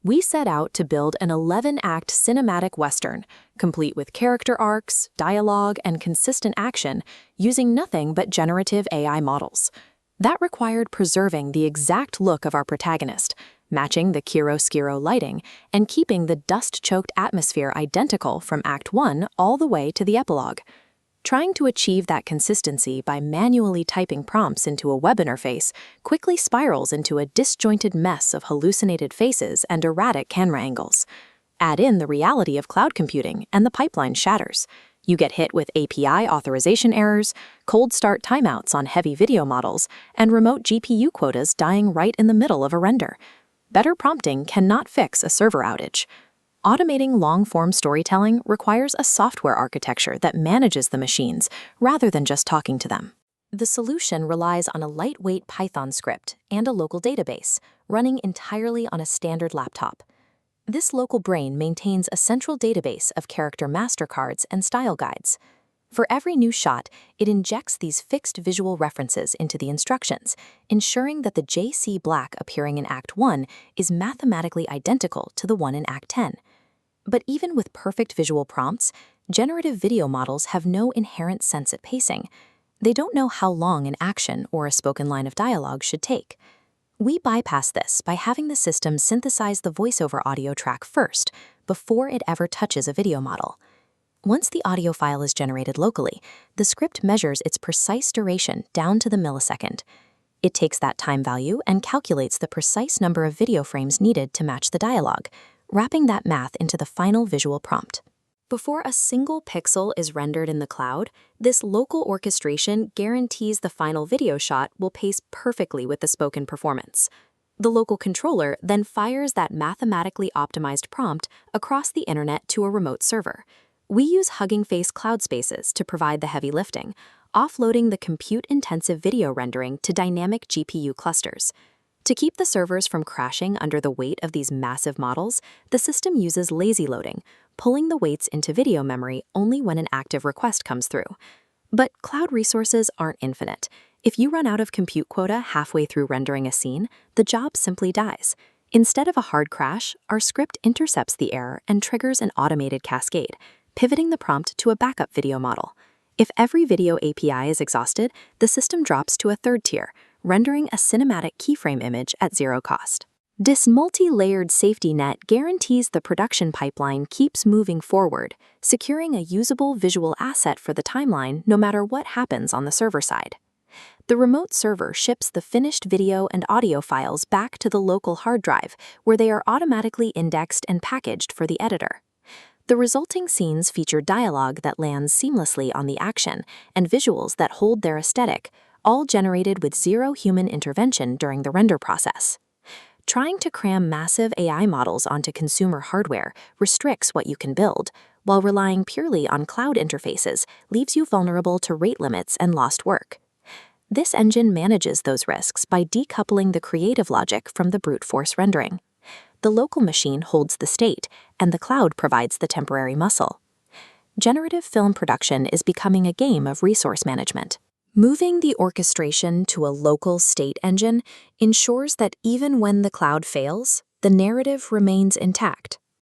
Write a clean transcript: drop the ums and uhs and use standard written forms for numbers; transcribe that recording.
We set out to build an 11-act cinematic Western, complete with character arcs, dialogue, and consistent action, using nothing but generative AI models. That required preserving the exact look of our protagonist, matching the chiaroscuro lighting, and keeping the dust-choked atmosphere identical from Act 1 all the way to the epilogue. Trying to achieve that consistency by manually typing prompts into a web interface quickly spirals into a disjointed mess of hallucinated faces and erratic camera angles. Add in the reality of cloud computing, and the pipeline shatters. You get hit with API authorization errors, cold start timeouts on heavy video models, and remote GPU quotas dying right in the middle of a render. Better prompting cannot fix a server outage. Automating long-form storytelling requires a software architecture that manages the machines rather than just talking to them. The solution relies on a lightweight Python script and a local database, running entirely on a standard laptop. This local brain maintains a central database of character master cards and style guides. For every new shot, it injects these fixed visual references into the instructions, ensuring that the JC Black appearing in Act 1 is mathematically identical to the one in Act 10. But even with perfect visual prompts, generative video models have no inherent sense of pacing. They don't know how long an action or a spoken line of dialogue should take. We bypass this by having the system synthesize the voiceover audio track first, before it ever touches a video model. Once the audio file is generated locally, the script measures its precise duration down to the millisecond. It takes that time value and calculates the precise number of video frames needed to match the dialogue, wrapping that math into the final visual prompt. Before a single pixel is rendered in the cloud, this local orchestration guarantees the final video shot will pace perfectly with the spoken performance. The local controller then fires that mathematically optimized prompt across the internet to a remote server. We use Hugging Face cloud spaces to provide the heavy lifting, offloading the compute-intensive video rendering to dynamic GPU clusters. To keep the servers from crashing under the weight of these massive models, the system uses lazy loading, pulling the weights into video memory only when an active request comes through. But cloud resources aren't infinite. If you run out of compute quota halfway through rendering a scene, the job simply dies. Instead of a hard crash, our script intercepts the error and triggers an automated cascade, pivoting the prompt to a backup video model. If every video API is exhausted, the system drops to a third tier, rendering a cinematic keyframe image at zero cost. This multi-layered safety net guarantees the production pipeline keeps moving forward, securing a usable visual asset for the timeline no matter what happens on the server side. The remote server ships the finished video and audio files back to the local hard drive, where they are automatically indexed and packaged for the editor. The resulting scenes feature dialogue that lands seamlessly on the action and visuals that hold their aesthetic, all generated with zero human intervention during the render process. Trying to cram massive AI models onto consumer hardware restricts what you can build, while relying purely on cloud interfaces leaves you vulnerable to rate limits and lost work. This engine manages those risks by decoupling the creative logic from the brute force rendering. The local machine holds the state, and the cloud provides the temporary muscle. Generative film production is becoming a game of resource management. Moving the orchestration to a local state engine ensures that even when the cloud fails, the narrative remains intact.